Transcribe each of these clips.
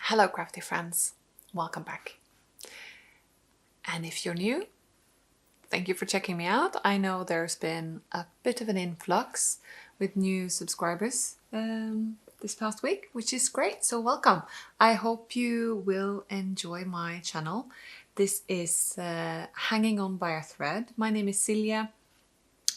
Hello crafty friends, welcome back. And if you're new, thank you for checking me out. I know there's been a bit of an influx with new subscribers this past week, which is great, so welcome. I hope you will enjoy my channel. This is Hanging On by a Thread. My name is Silja,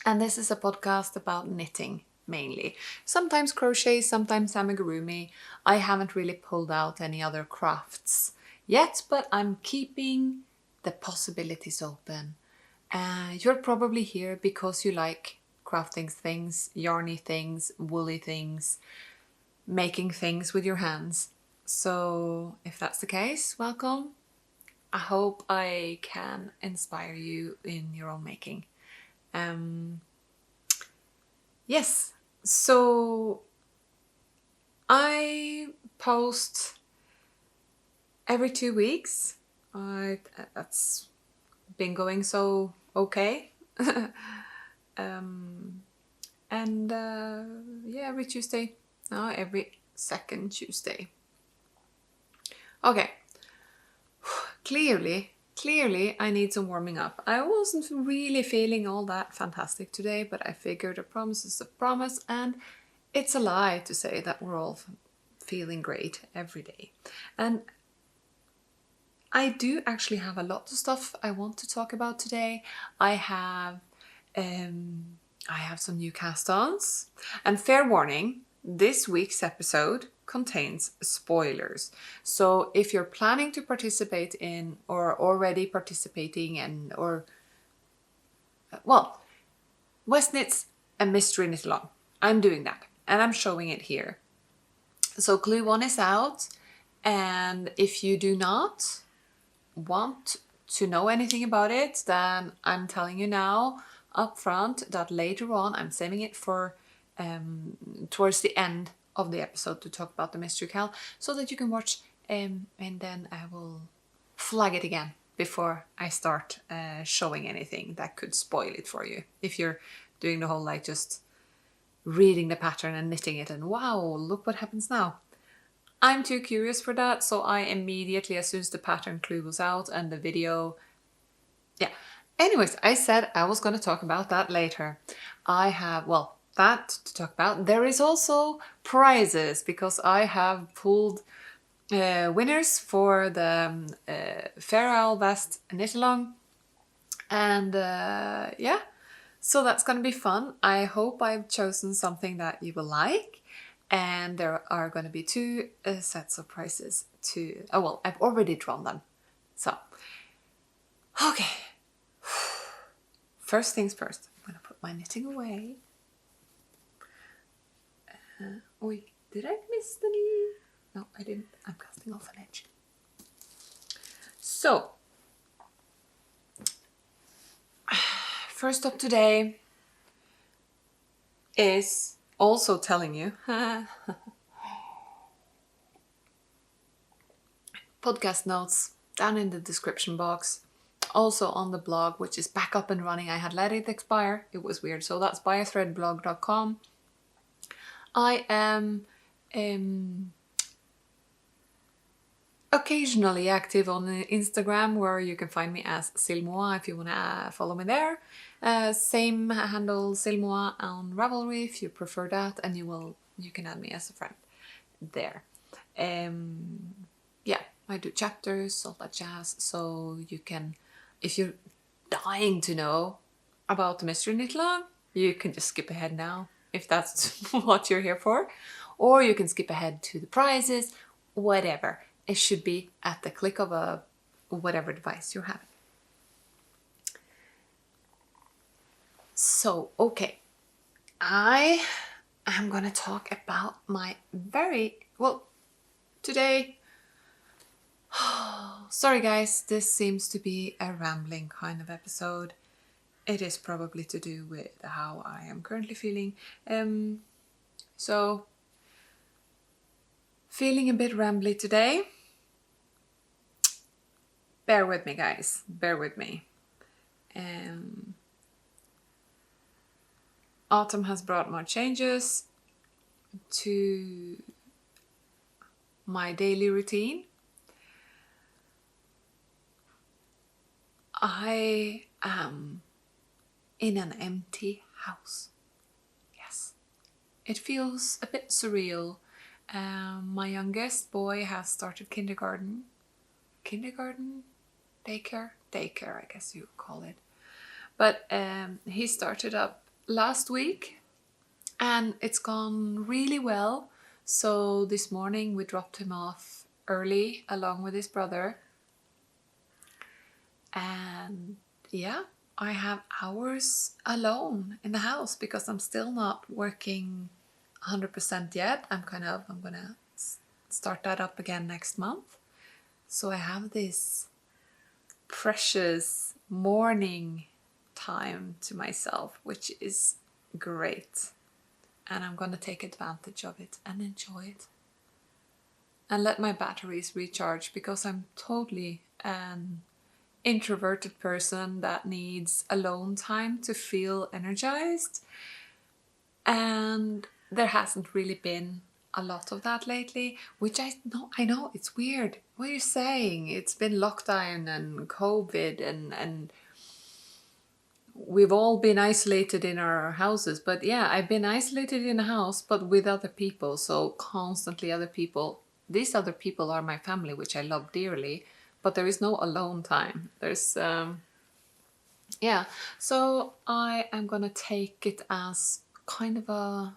and this is a podcast about knitting. Mainly. Sometimes crochet, sometimes amigurumi. I haven't really pulled out any other crafts yet, but I'm keeping the possibilities open. You're probably here because you like crafting things, yarny things, woolly things, making things with your hands. So if that's the case, welcome. I hope I can inspire you in your own making. Yes. So I post every 2 weeks. That's been going so okay. Yeah, every Tuesday. No, every second Tuesday. Okay. Clearly, I need some warming up. I wasn't really feeling all that fantastic today, but I figured a promise is a promise, and it's a lie to say that we're all feeling great every day. And I do actually have a lot of stuff I want to talk about today. I have some new cast-ons, and fair warning, this week's episode contains spoilers. So if you're planning to participate in or already participating in West Knits a mystery knit along. I'm doing that and I'm showing it here. So clue 1 is out, and if you do not want to know anything about it, then I'm telling you now up front that later on I'm saving it for towards the end of the episode to talk about the mystery MKAL, so that you can watch and then I will flag it again before I start showing anything that could spoil it for you. If you're doing the whole like just reading the pattern and knitting it and wow, look what happens now. I'm too curious for that, so I immediately, as soon as the pattern clue was out and the video, yeah. Anyways, I said I was going to talk about that later. I have, that to talk about. There is also prizes because I have pulled winners for the Fair Isle West knit along, and yeah, so that's going to be fun. I hope I've chosen something that you will like, and there are going to be 2 sets of prizes to. Oh well, I've already drawn them. So okay. First things first, I'm going to put my knitting away. Wait, did I miss the knee? No, I didn't. I'm casting off an edge. So, first up today is also telling you podcast notes down in the description box. Also on the blog, which is back up and running. I had let it expire. It was weird. So that's byathreadblog.com. I am occasionally active on Instagram, where you can find me as Silmoa if you want to follow me there. Same handle, Silmoa on Ravelry if you prefer that, and you can add me as a friend there. Yeah, I do chapters, all that jazz, so you can, if you're dying to know about the mystery knit along, you can just skip ahead now if that's what you're here for, or you can skip ahead to the prizes, whatever. It should be at the click of a whatever device you're having. So, okay, I am going to talk about my today. Sorry guys, this seems to be a rambling kind of episode. It is probably to do with how I am currently feeling. So, feeling a bit rambly today. Bear with me, guys. Bear with me. Autumn has brought more changes to my daily routine. I am in an empty house. Yes, it feels a bit surreal. My youngest boy has started kindergarten. Daycare, I guess you would call it. But he started up last week and it's gone really well. So this morning we dropped him off early along with his brother. And yeah, I have hours alone in the house because I'm still not working 100% yet. I'm gonna start that up again next month. So I have this precious morning time to myself, which is great. And I'm gonna take advantage of it and enjoy it. And let my batteries recharge because I'm totally an introverted person that needs alone time to feel energized. And there hasn't really been a lot of that lately, which I know it's weird. What are you saying? It's been lockdown and COVID and we've all been isolated in our houses. But yeah, I've been isolated in a house, but with other people. So constantly other people. These other people are my family, which I love dearly, but there is no alone time. There's, yeah. So I am gonna take it as kind of a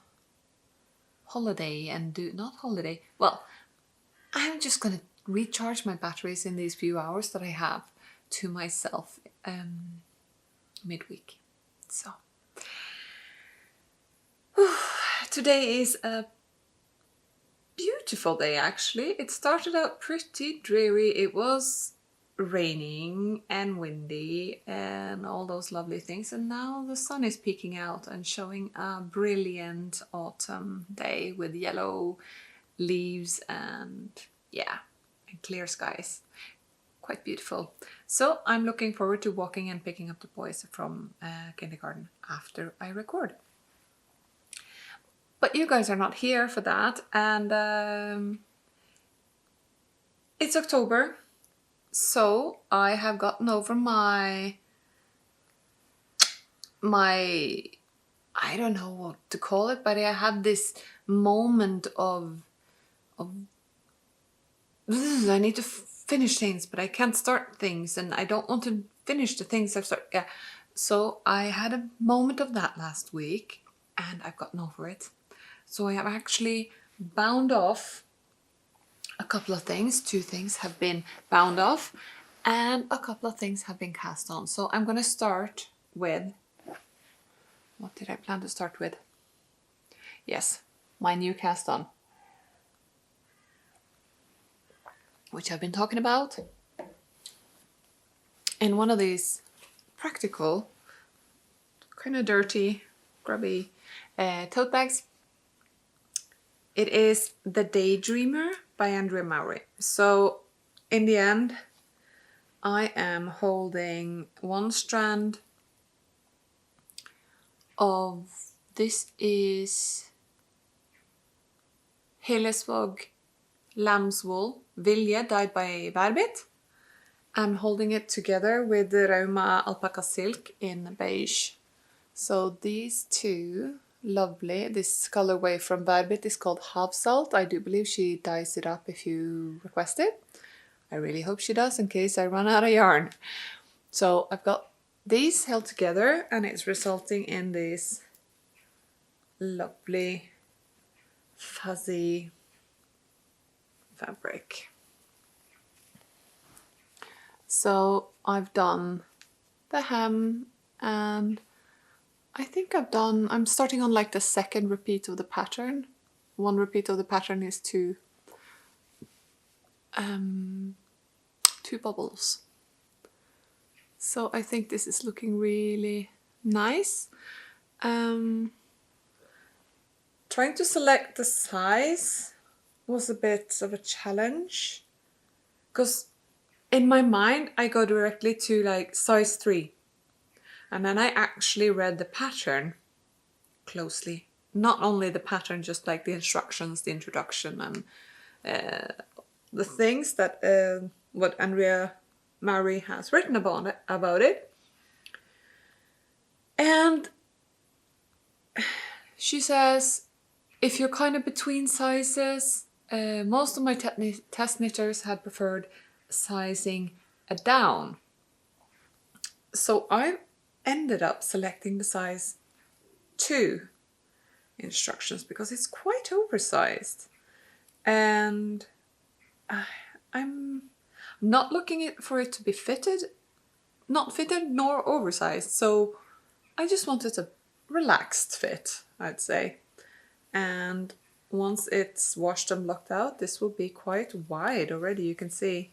holiday and well, I'm just gonna recharge my batteries in these few hours that I have to myself midweek. So today is a beautiful day actually. It started out pretty dreary. It was raining and windy and all those lovely things, and now the sun is peeking out and showing a brilliant autumn day with yellow leaves and yeah, and clear skies. Quite beautiful. So I'm looking forward to walking and picking up the boys from kindergarten after I record. But you guys are not here for that, and it's October, so I have gotten over my I don't know what to call it, but I had this moment of I need to finish things, but I can't start things, and I don't want to finish the things I've started. Yeah, so I had a moment of that last week, and I've gotten over it. So I have actually bound off a couple of things. 2 things have been bound off, and a couple of things have been cast on. So I'm going to start with, what did I plan to start with? Yes, my new cast on, which I've been talking about in one of these practical, kind of dirty, grubby tote bags. It is the Daydreamer by Andrea Mowry. So in the end, I am holding one strand of, this is Hillesvåg Vilje dyed by Værbitt. I'm holding it together with the Rauma Alpaca Silk in Beige. So these two, lovely. This colorway from Værbitt is called Havsalt. I do believe she dyes it up if you request it. I really hope she does in case I run out of yarn. So I've got these held together and it's resulting in this lovely fuzzy fabric. So I've done the hem, and I think I'm starting on like the second repeat of the pattern. One repeat of the pattern is two bubbles. So I think this is looking really nice. Trying to select the size was a bit of a challenge, because in my mind I go directly to like size 3. And then I actually read the pattern closely. Not only the pattern, just like the instructions, the introduction, and the things that what Andrea Mowry has written about it. And she says, if you're kind of between sizes, most of my test knitters had preferred sizing a down. So I ended up selecting the size 2 instructions because it's quite oversized. And I'm not looking for it to be not fitted nor oversized. So I just wanted a relaxed fit, I'd say. And once it's washed and blocked out, this will be quite wide already, you can see.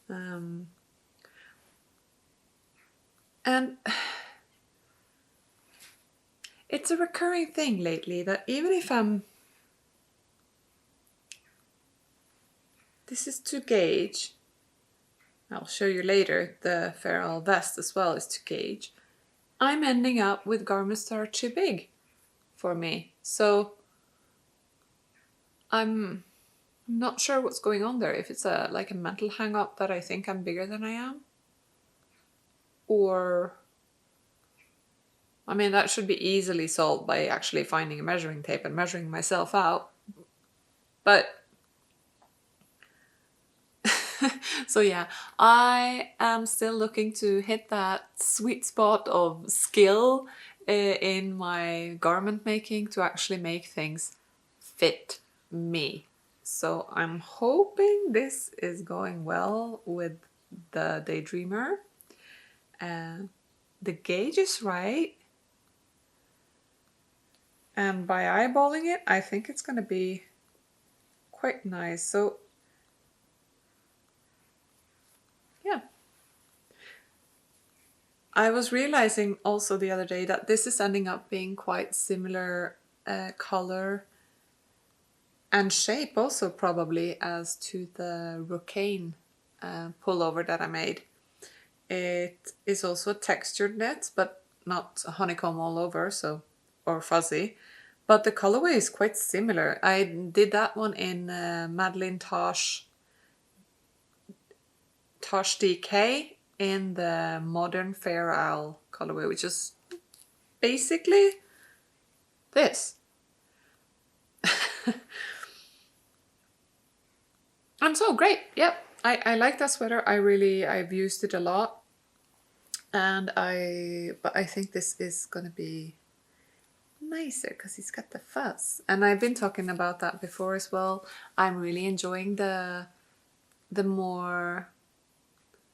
And it's a recurring thing lately that even if this is to gauge, I'll show you later, the feral vest as well is to gauge, I'm ending up with garments that are too big for me. So I'm not sure what's going on there. If it's like a mental hang up that I think I'm bigger than I am. Or, I mean, that should be easily solved by actually finding a measuring tape and measuring myself out. But, so yeah, I am still looking to hit that sweet spot of skill in my garment making to actually make things fit me. So I'm hoping this is going well with the Daydreamer. The gauge is right. And by eyeballing it, I think it's going to be quite nice. So yeah. I was realizing also the other day that this is ending up being quite similar color and shape also probably as to the Rocane pullover that I made. It is also a textured knit, but not honeycomb all over, so, or fuzzy. But the colorway is quite similar. I did that one in Madeline Tosh DK in the modern Fair Owl colorway, which is basically this. And so great. Yep. I like that sweater. I've used it a lot. But I think this is gonna be nicer because it's got the fuzz. And I've been talking about that before as well. I'm really enjoying the more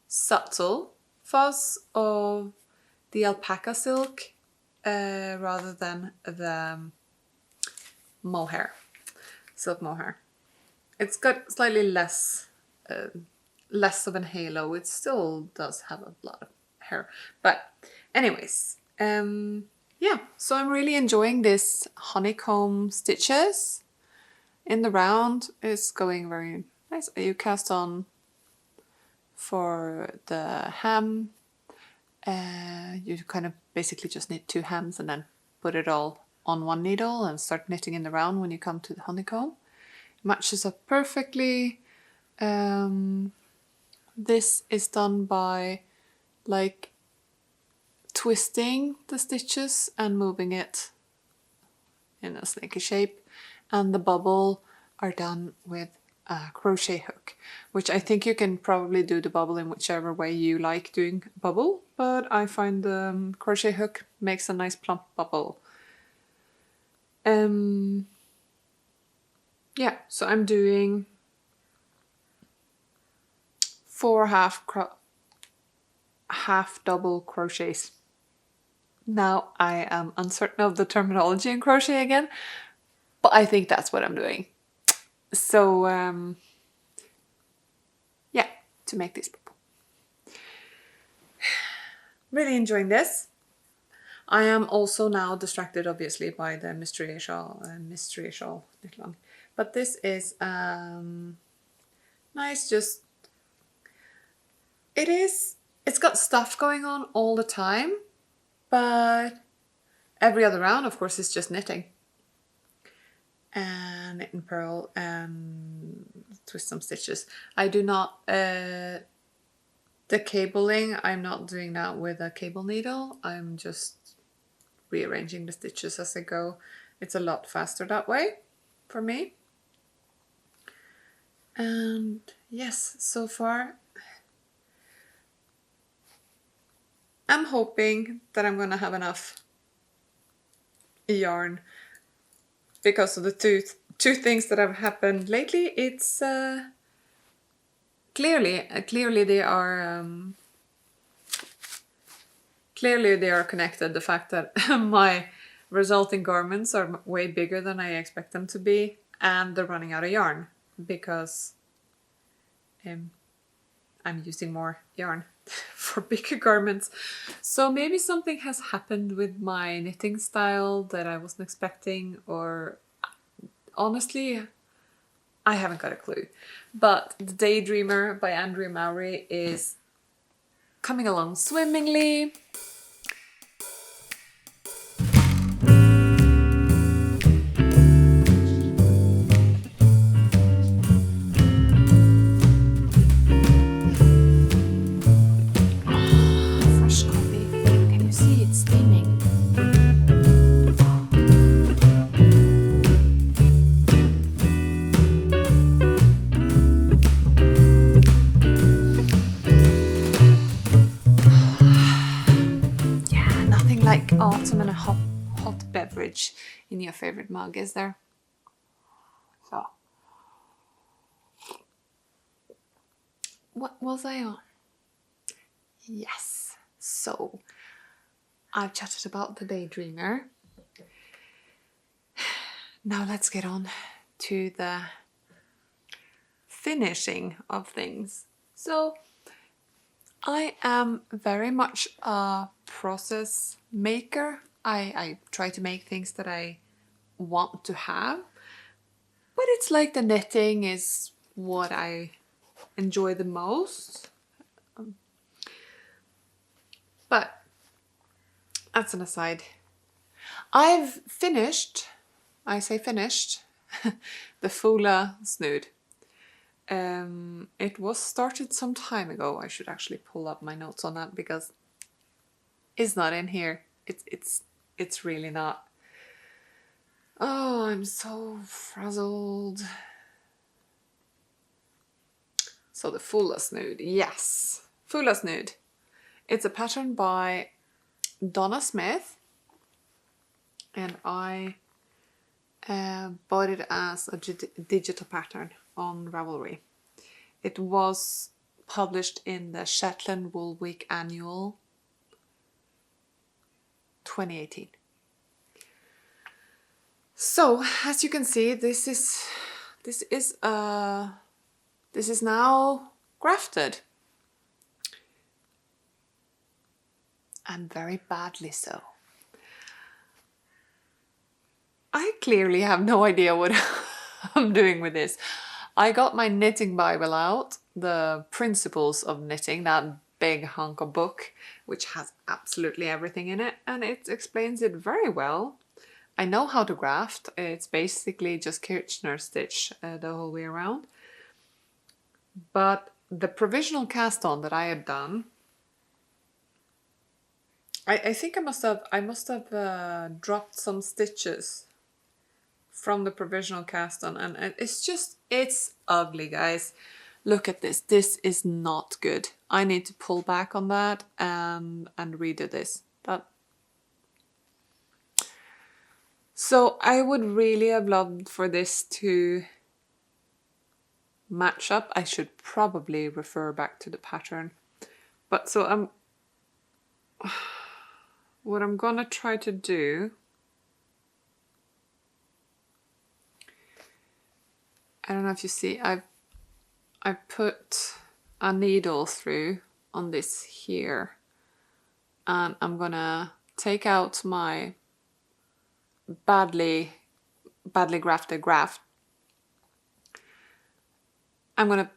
subtle fuzz of the alpaca silk rather than the silk mohair. It's got slightly less of an halo. It still does have a lot of hair, but anyways, yeah, so I'm really enjoying this honeycomb stitches in the round. It's going very nice. You cast on for the hem. You kind of basically just knit 2 hems and then put it all on one needle and start knitting in the round when you come to the honeycomb. It matches up perfectly. This is done by like twisting the stitches and moving it in a snaky shape, and the bubble are done with a crochet hook, which I think you can probably do the bubble in whichever way you like doing bubble, but I find the crochet hook makes a nice plump bubble. Yeah, so I'm doing 4 half double crochets. Now I am uncertain of the terminology in crochet again, but I think that's what I'm doing. So yeah, to make this bubble. Really enjoying this. I am also now distracted obviously by the mystery shawl knit along. But this is nice, just it's got stuff going on all the time, but every other round of course is just knitting and knit and purl and twist some stitches. I do not, the cabling, I'm not doing that with a cable needle. I'm just rearranging the stitches as I go. It's a lot faster that way for me. And yes, so far I'm hoping that I'm gonna have enough yarn because of the two things that have happened lately. It's clearly they are connected. The fact that my resulting garments are way bigger than I expect them to be, and they're running out of yarn because I'm using more yarn for bigger garments. So maybe something has happened with my knitting style that I wasn't expecting, or honestly, I haven't got a clue. But the Daydreamer by Andrea Mowry is coming along swimmingly. Autumn and a hot beverage in your favorite mug, is there? So, what was I on? Yes, so I've chatted about the Daydreamer. Now let's get on to the finishing of things. So I am very much a process maker. I try to make things that I want to have, but it's like the knitting is what I enjoy the most. But that's an aside. I've finished, I say finished, the Foula Snood. It was started some time ago. I should actually pull up my notes on that because it's not in here. It's really not. Oh, I'm so frazzled. So the Foula Snood, yes, Foula Snood. It's a pattern by Donna Smith, and I bought it as a digital pattern on Ravelry. It was published in the Shetland Wool Week Annual 2018. So as you can see, this is now grafted, and very badly so. I clearly have no idea what I'm doing with this. I got my knitting Bible out, the Principles of Knitting, that big hunk of book, which has absolutely everything in it, and it explains it very well. I know how to graft. It's basically just Kirchner stitch the whole way around. But the provisional cast on that I had done, I think I must have dropped some stitches from the provisional cast on, and it's ugly, guys. Look at this. This is not good. I need to pull back on that and redo this. So I would really have loved for this to match up. I should probably refer back to the pattern. But so what I'm gonna try to do, I don't know if you see, I put a needle through on this here, and I'm gonna take out my badly grafted graft. I'm gonna,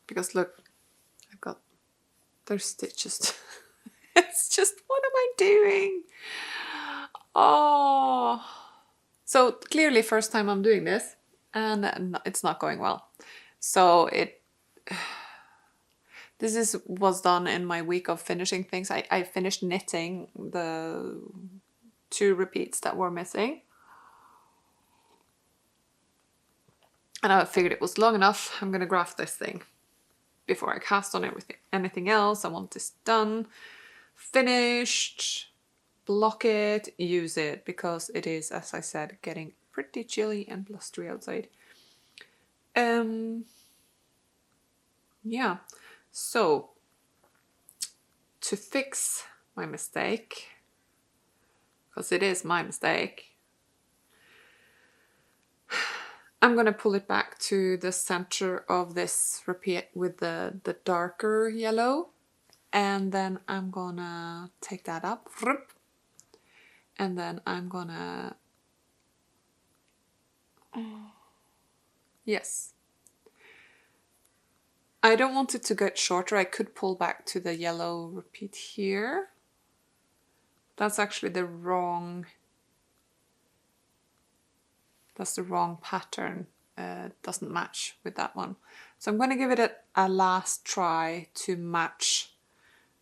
because look, there's stitches. It's just, what am I doing? Oh, so clearly first time I'm doing this. and it's not going well. So this was done in my week of finishing things. I finished knitting the 2 repeats that were missing. And I figured it was long enough. I'm gonna graft this thing before I cast on anything else. I want this done, finished, block it, use it, because it is, as I said, getting pretty chilly and blustery outside. Yeah, so to fix my mistake, because it is my mistake, I'm gonna pull it back to the center of this repeat with the darker yellow, and then I'm gonna take that up, and then I'm gonna, yes. I don't want it to get shorter. I could pull back to the yellow repeat here. That's actually the wrong, that's the wrong pattern. Doesn't match with that one. So I'm going to give it a last try to match,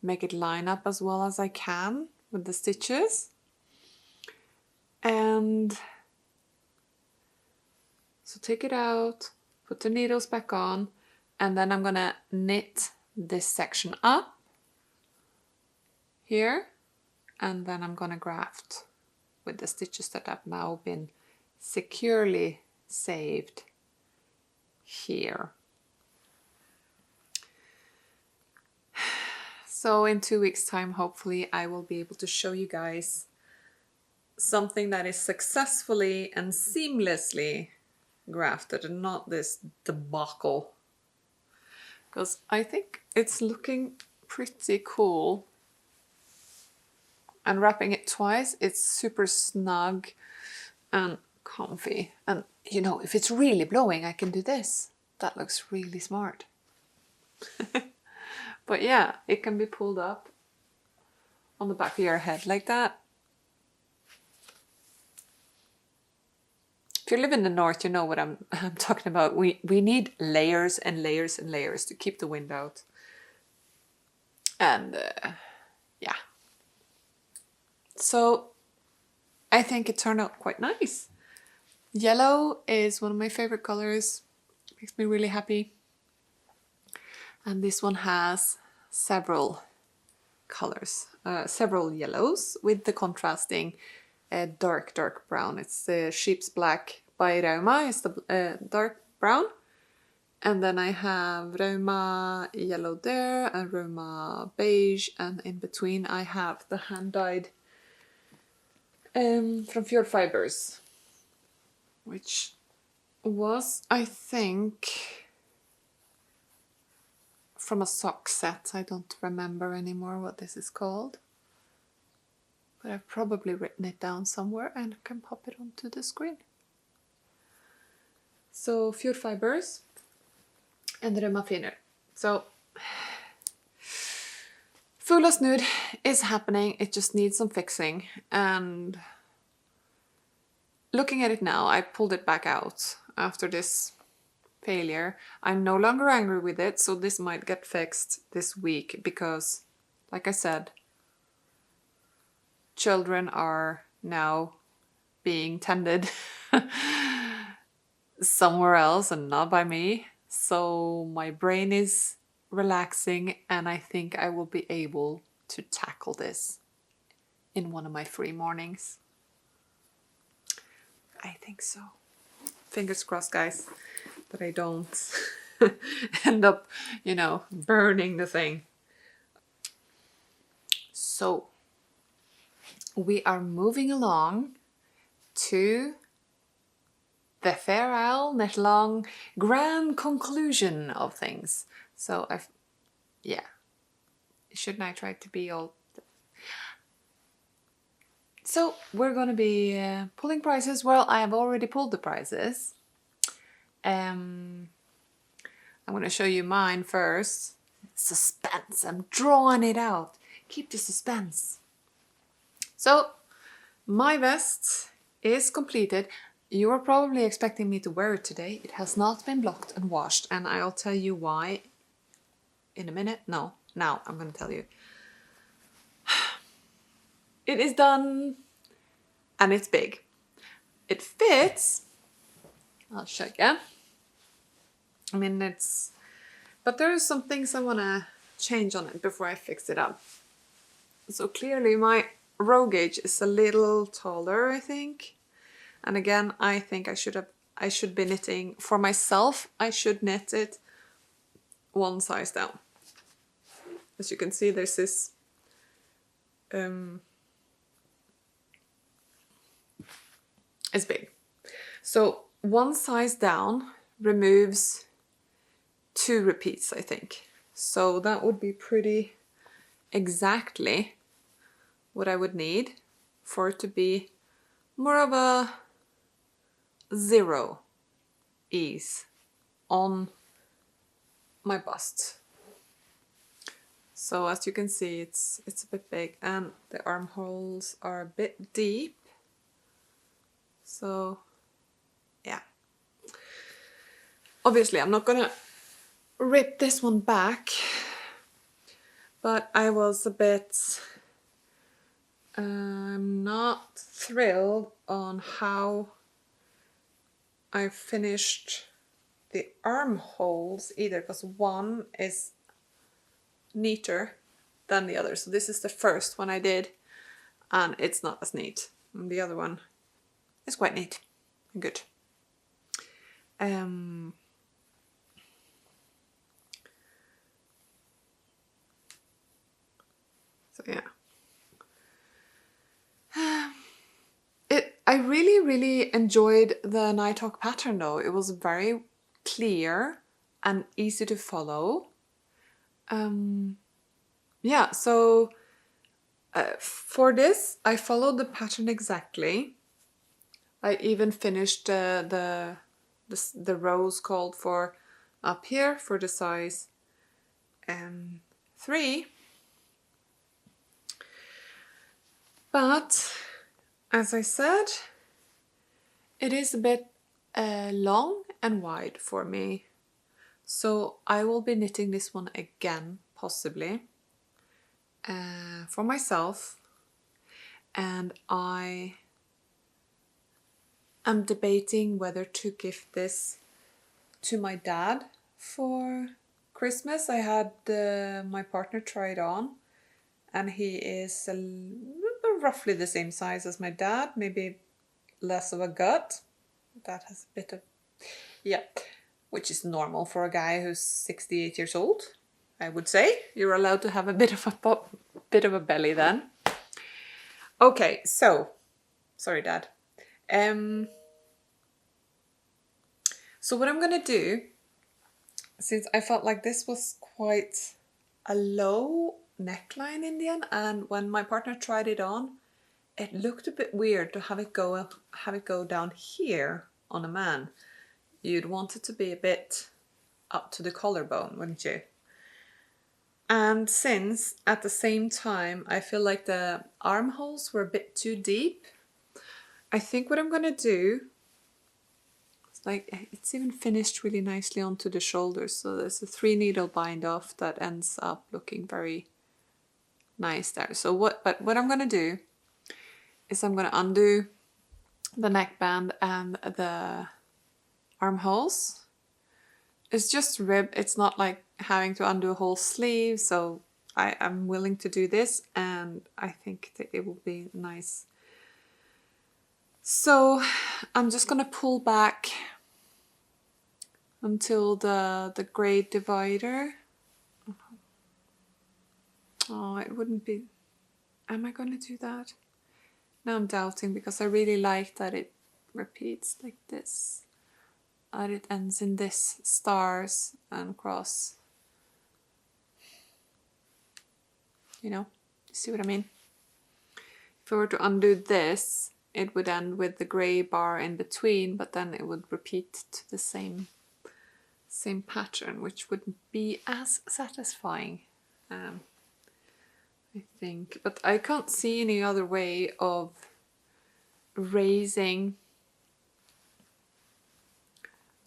make it line up as well as I can with the stitches. And so take it out, put the needles back on, and then I'm going to knit this section up here, and then I'm going to graft with the stitches that have now been securely saved here. So in 2 weeks' time, hopefully I will be able to show you guys something that is successfully and seamlessly grafted and not this debacle. Because I think it's looking pretty cool. And wrapping it twice, it's super snug and comfy. And you know, if it's really blowing, I can do this. That looks really smart. But yeah, it can be pulled up on the back of your head like that. If you live in the north, you know what I'm talking about. We need layers and layers and layers to keep the wind out. And yeah. So I think it turned out quite nice. Yellow is one of my favorite colors. Makes me really happy. And this one has several colors, several yellows with the contrasting dark brown. It's the sheep's black by Rauma, it's the dark brown. And then I have Rauma yellow there and Rauma beige, and in between I have the hand-dyed from Fjord Fibers, which was, I think, from a sock set. I don't remember anymore what this is called, but I've probably written it down somewhere and can pop it onto the screen. So Fjord Fibers and Rauma Finer. So Foula Snood is happening, it just needs some fixing, and looking at it now, I pulled it back out after this failure. I'm no longer angry with it, so this might get fixed this week because, like I said, children are now being tended somewhere else and not by me. So my brain is relaxing and I think I will be able to tackle this in one of my free mornings. I think so. Fingers crossed, guys, that I don't end up, you know, burning the thing. So we are moving along to the Fair Isle Knit Along grand conclusion of things. So yeah, shouldn't I try to be all... So we're going to be pulling prices. Well, I have already pulled the prices. I'm going to show you mine first. Suspense, I'm drawing it out. Keep the suspense. So my vest is completed. You are probably expecting me to wear it today. It has not been blocked and washed, and I'll tell you why in a minute. No, now I'm going to tell you. It is done, and it's big. It fits. I'll show you. I mean, it's... But there are some things I want to change on it before I fix it up. So clearly my row gauge is a little taller, I think. And again, I think I should be knitting for myself. I should knit it one size down. As you can see, there's this it's big. So one size down removes 2 repeats, I think. So that would be pretty exactly what I would need for it to be more of a 0 ease on my bust. So as you can see, it's a bit big, and the armholes are a bit deep. So yeah, obviously I'm not gonna rip this one back, but I was a bit not thrilled on how I finished the armholes either, because one is neater than the other. So this is the first one I did, and it's not as neat. And the other one is quite neat and good. So yeah. I really enjoyed the Nighthawk pattern though. It was very clear and easy to follow. Yeah, so for this I followed the pattern exactly. I even finished the rows called for up here for the size 3. But as I said, it is a bit long and wide for me. So I will be knitting this one again, possibly, for myself. And I am debating whether to gift this to my dad for Christmas. I had my partner try it on, and he is roughly the same size as my dad, maybe less of a gut. That has a bit of, yeah, which is normal for a guy who's 68 years old, I would say. You're allowed to have a bit of a belly then. Okay, so sorry, Dad. So what I'm gonna do, since I felt like this was quite a low neckline in the end, and when my partner tried it on, it looked a bit weird to have it go down here on a man. You'd want it to be a bit up to the collarbone, wouldn't you? And since at the same time I feel like the armholes were a bit too deep, I think what I'm gonna do, it's even finished really nicely onto the shoulders, so there's a 3 needle bind off that ends up looking very nice there. So what I'm gonna do is I'm gonna undo the neckband and the armholes. It's just rib, it's not like having to undo a whole sleeve, so I'm willing to do this, and I think that it will be nice. So I'm just gonna pull back until the grey divider. Oh, it wouldn't be... Am I gonna do that? Now I'm doubting, because I really like that it repeats like this. And it ends in this stars and cross. You know, you see what I mean? If I were to undo this, it would end with the grey bar in between, but then it would repeat to the same pattern, which wouldn't be as satisfying, I think. But I can't see any other way of raising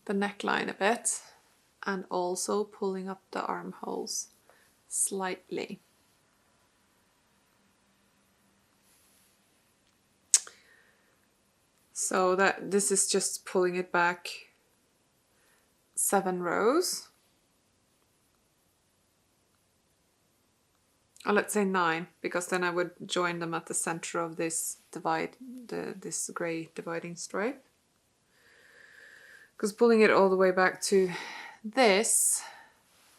the neckline a bit and also pulling up the armholes slightly. So that this is just pulling it back 7 rows. Or let's say 9, because then I would join them at the center of this this gray dividing stripe. Because pulling it all the way back to this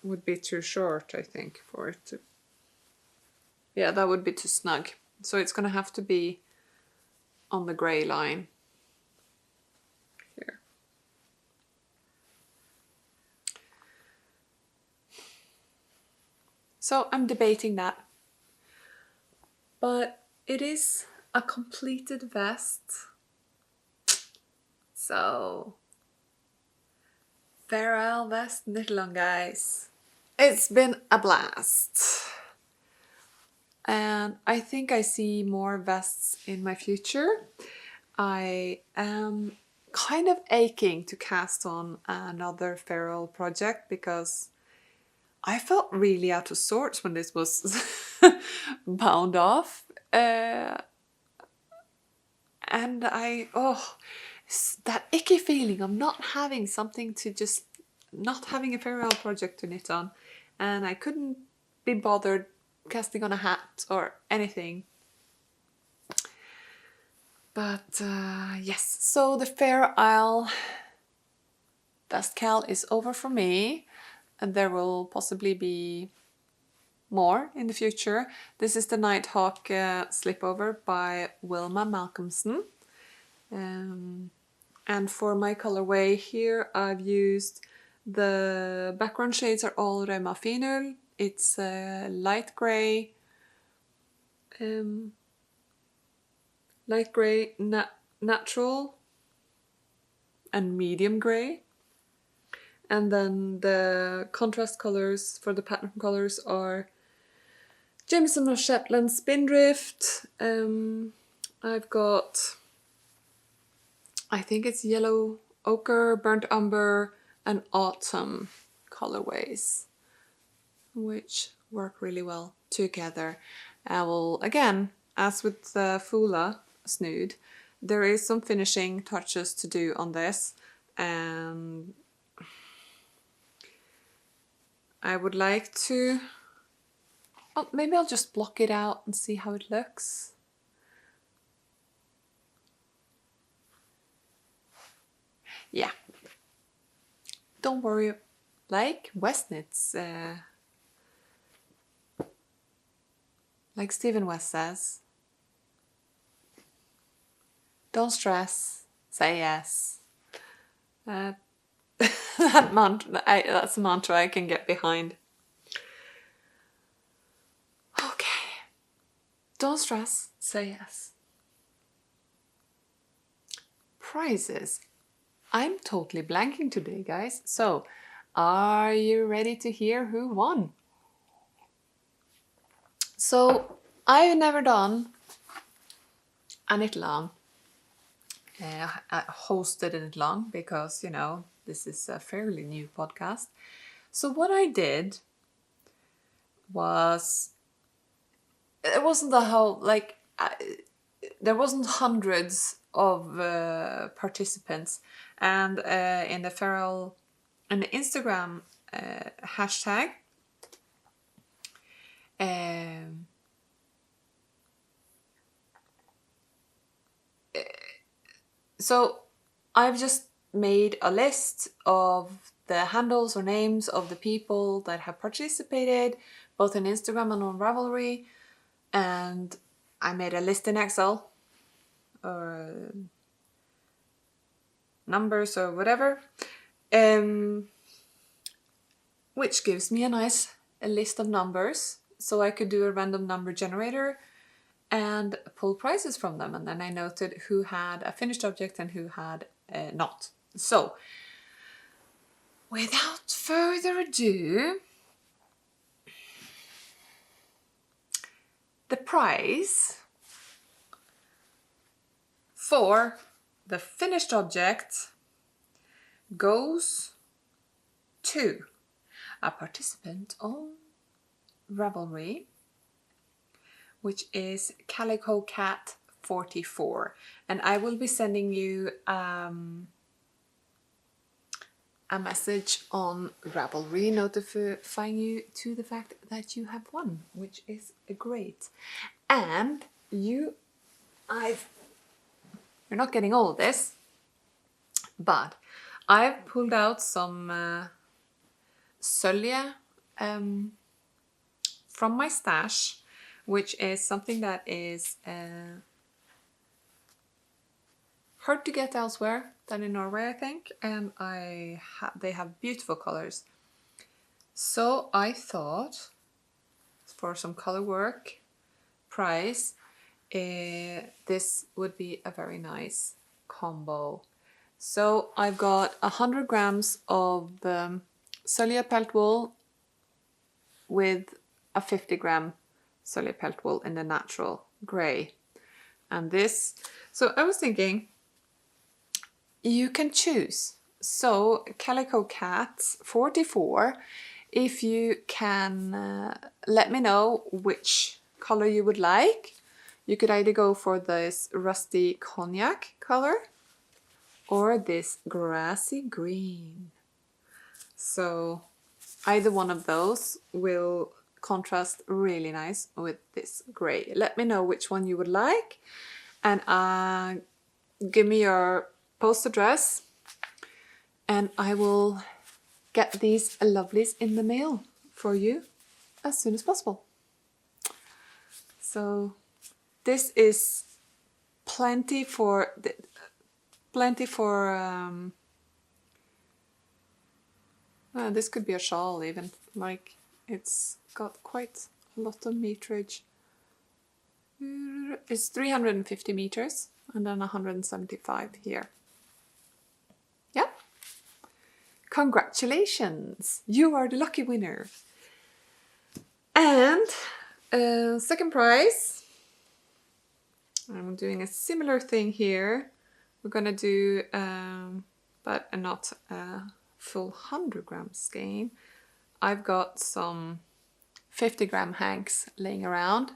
would be too short, I think, for it to... Yeah, that would be too snug. So it's going to have to be on the gray line here. So I'm debating that. But it is a completed vest. So farewell vest knit-along, guys. It's been a blast. And I think I see more vests in my future. I am kind of aching to cast on another feral project because I felt really out of sorts when this was bound off. And that icky feeling of not having something to just, not having a feral project to knit on. And I couldn't be bothered casting on a hat or anything. But yes, so the Fair Isle Vest MKAL is over for me. And there will possibly be more in the future. This is the Nighthawk Slipover by Wilma Malcolmson. And for my colorway here, I've used the background shades are all Rauma Alpaca. It's light gray, natural, and medium gray. And then the contrast colors for the pattern colors are Jamieson or Shetland Spindrift. I've got, I think it's yellow ochre, burnt umber, and autumn colorways, which work really well together. I will, again, as with the Foula Snood, there is some finishing touches to do on this, and I would like to, well, maybe I'll just block it out and see how it looks. Yeah. Don't worry, like West knits, like Stephen West says, don't stress, say yes. That's a mantra I can get behind. Okay. Don't stress, say yes. Prizes. I'm totally blanking today, guys. So, are you ready to hear who won? So, I've never done a knit-along. I hosted a knit-along because, you know, this is a fairly new podcast. So what I did was, it wasn't the whole, like, there wasn't hundreds of participants. And in the feral, in the Instagram hashtag, so I've just made a list of the handles or names of the people that have participated, both in Instagram and on Ravelry, and I made a list in Excel or numbers or whatever, which gives me a nice list of numbers, so I could do a random number generator and pull prizes from them, and then I noted who had a finished object and who had not. So, without further ado, the prize for the finished object goes to a participant on Ravelry, which is Calico Cat 44, and I will be sending you a message on Ravelry notifying you to the fact that you have won, which is great. And you're not getting all of this, but I've pulled out some Sølje from my stash, which is something that is hard to get elsewhere than in Norway, I think, and they have beautiful colors. So I thought, for some color work price, this would be a very nice combo. So I've got 100 grams of Sølje pelt wool with a 50 gram Sølje pelt wool in the natural grey. And this, so I was thinking, you can choose. So Calico Cat 44, if you can let me know which color you would like. You could either go for this rusty cognac color or this grassy green. So either one of those will contrast really nice with this grey. Let me know which one you would like, and give me your post address and I will get these lovelies in the mail for you as soon as possible. So this is plenty for this could be a shawl even, like it's got quite a lot of meterage. It's 350 meters and then 175 here. Yeah. Congratulations! You are the lucky winner. And second prize, I'm doing a similar thing here. We're gonna do, but not a full 100 gram skein. I've got some 50 gram hanks laying around.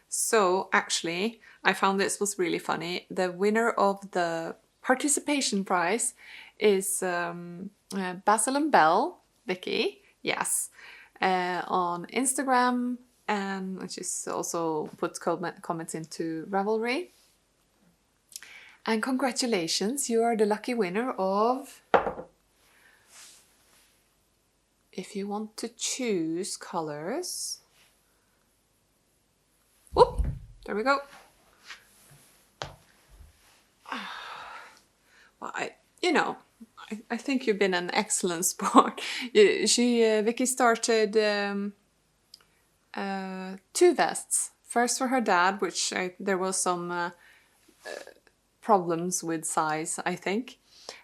So actually, I found this was really funny. The winner of the participation prize is Basil and Bell, Vicky, yes, on Instagram, and which is also puts comments into Ravelry. And congratulations, you are the lucky winner of, if you want to choose colors, whoop, there we go. Well, I think you've been an excellent sport. Vicky started 2 vests. First for her dad, which there was some problems with size, I think.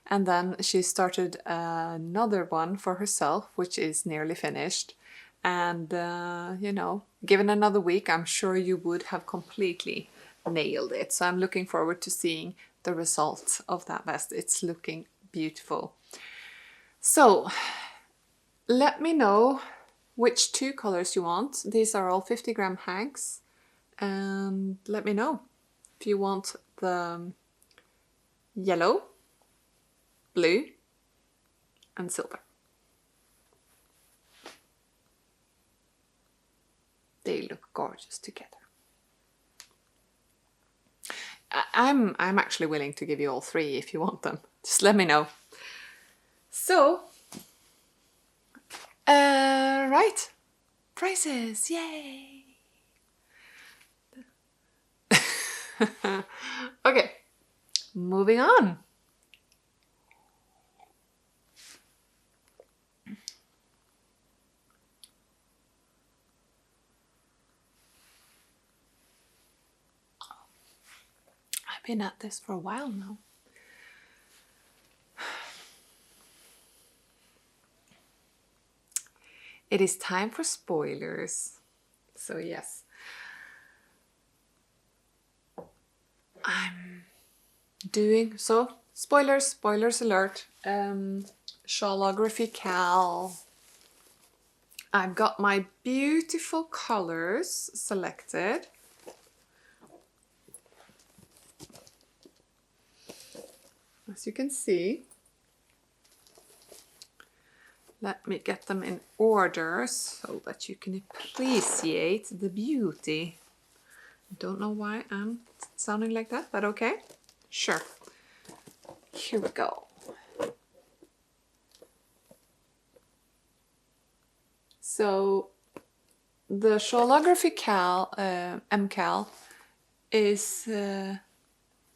And then she started another one for herself, which is nearly finished. And, given another week, I'm sure you would have completely nailed it. So I'm looking forward to seeing the result of that vest. It's looking beautiful. So let me know which 2 colors you want. These are all 50 gram hanks. And let me know if you want the yellow, blue and silver. They look gorgeous together. I'm actually willing to give you all 3 if you want them. Just let me know. So, right, prizes, yay! Okay, moving on. I've been at this for a while now. It is time for spoilers. So yes, I'm doing so. spoilers alert. Shawlography MKAL. I've got my beautiful colors selected. As you can see, let me get them in order so that you can appreciate the beauty. Don't know why I'm sounding like that, but okay, sure. Here we go. So the Shawlography MKAL is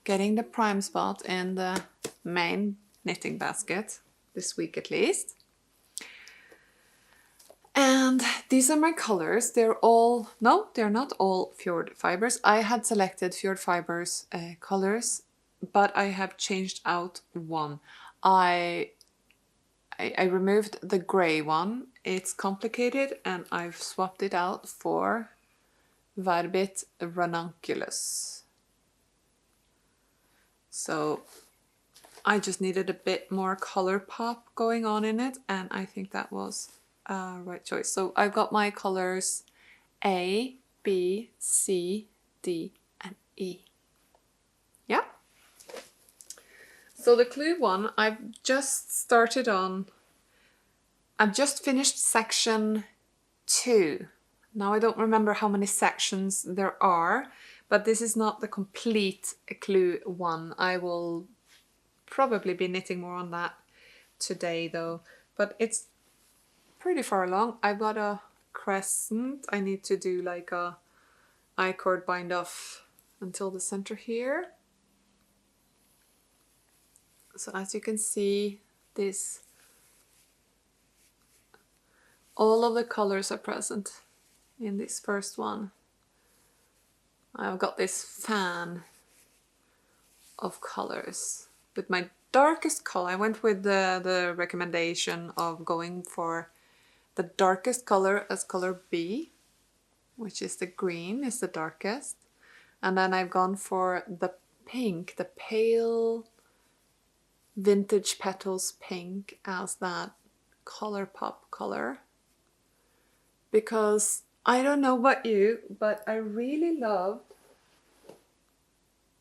getting the prime spot in the main knitting basket this week at least. And these are my colors. They're all, no, they're not all Fjord fibers. I had selected Fjord fibers colors, but I have changed out one. I removed the gray one. It's complicated and I've swapped it out for Værbitt Ranunculus. So I just needed a bit more color pop going on in it, and I think that was a right choice. So I've got my colors A, B, C, D, and E. Yeah. So the clue one, I've just finished section 2. Now I don't remember how many sections there are, but this is not the complete clue one. I will probably be knitting more on that today though, but it's pretty far along. I've got a crescent. I need to do like a I-cord bind off until the center here. So as you can see, all of the colors are present in this first one. I've got this fan of colors. With my darkest color, I went with the recommendation of going for the darkest color as color B, which is the green, is the darkest. And then I've gone for the pink, the pale vintage petals pink as that color pop color. Because I don't know about you, but I really love,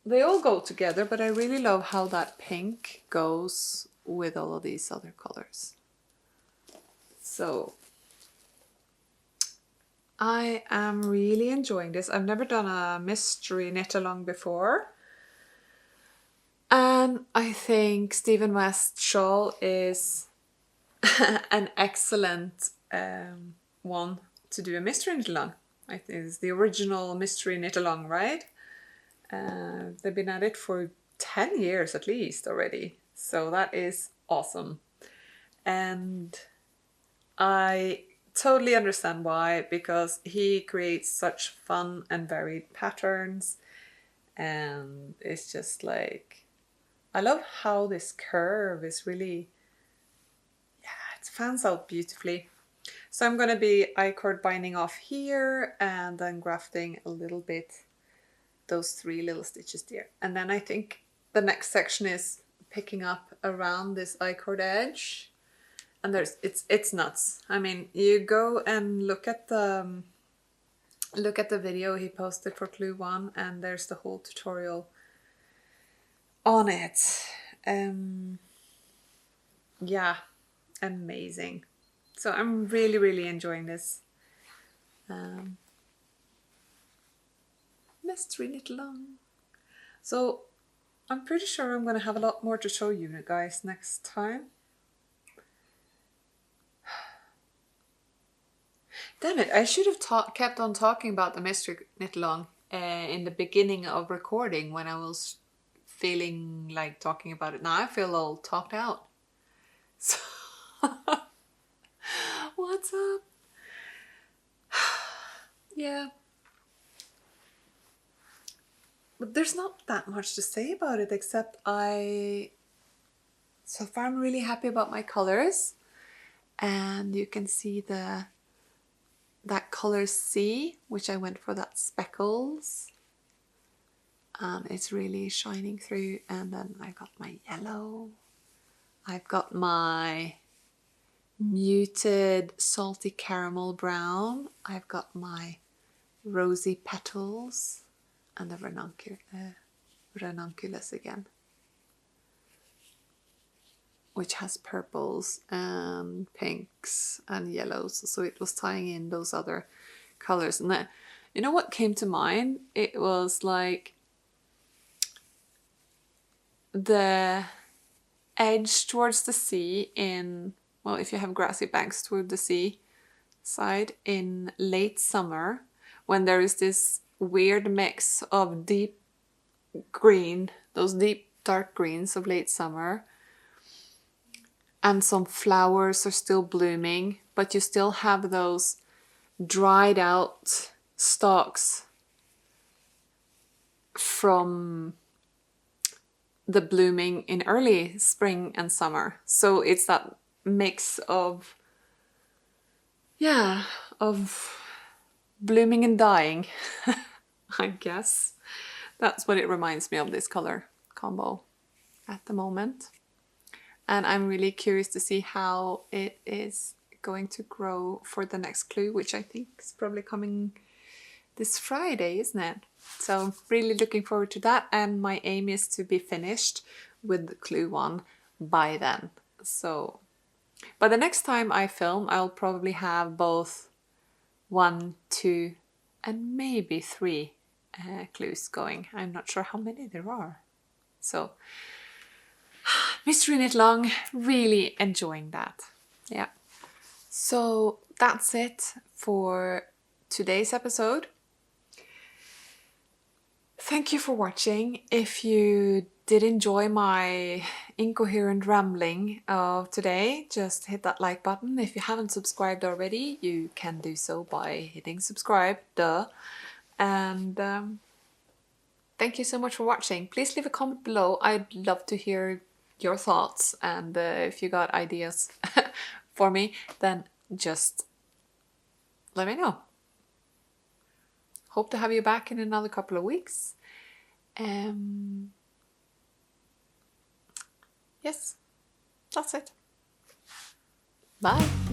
they all go together, but I really love how that pink goes with all of these other colors. So I am really enjoying this. I've never done a mystery knit along before. And I think Stephen West shawl is an excellent one to do a mystery knit along. I think it's the original mystery knit along, right? They've been at it for 10 years at least already. So that is awesome. And I totally understand why, because he creates such fun and varied patterns. And it's just like, I love how this curve is really, yeah, it fans out beautifully. So I'm going to be I-cord binding off here and then grafting a little bit those 3 little stitches there. And then I think the next section is picking up around this I-cord edge. And it's nuts. I mean, you go and look at the video he posted for clue 1, and there's the whole tutorial on it. Yeah, amazing. So I'm really enjoying this. Mystery knit along. So I'm pretty sure I'm going to have a lot more to show you guys next time. Damn it, I should have kept on talking about the mystery knit along in the beginning of recording when I was feeling like talking about it. Now I feel all talked out. So what's up? Yeah. But there's not that much to say about it, except so far I'm really happy about my colors. And you can see that color C, which I went for that speckles. and it's really shining through. And then I got my yellow. I've got my muted salty caramel brown. I've got my rosy petals and the ranunculus again, which has purples and pinks and yellows. So it was tying in those other colors. And then, you know what came to mind? It was like the edge towards the sea in, well, if you have grassy banks toward the sea side in late summer, when there is this weird mix of deep green, those deep dark greens of late summer, and some flowers are still blooming, but you still have those dried out stalks from the blooming in early spring and summer. So it's that mix of, yeah, of blooming and dying, I guess. That's what it reminds me of, this color combo at the moment. And I'm really curious to see how it is going to grow for the next clue, which I think is probably coming this Friday, isn't it? So I'm really looking forward to that, and my aim is to be finished with clue 1 by then. So by the next time I film, I'll probably have both 1, 2 and maybe 3 clues going. I'm not sure how many there are. So Mystery Knit Long, really enjoying that. Yeah. So that's it for today's episode. Thank you for watching. If you did enjoy my incoherent rambling of today, just hit that like button. If you haven't subscribed already, you can do so by hitting subscribe, duh. And thank you so much for watching. Please leave a comment below. I'd love to hear your thoughts, and if you got ideas for me, then just let me know. Hope to have you back in another couple of weeks. Yes, that's it. Bye.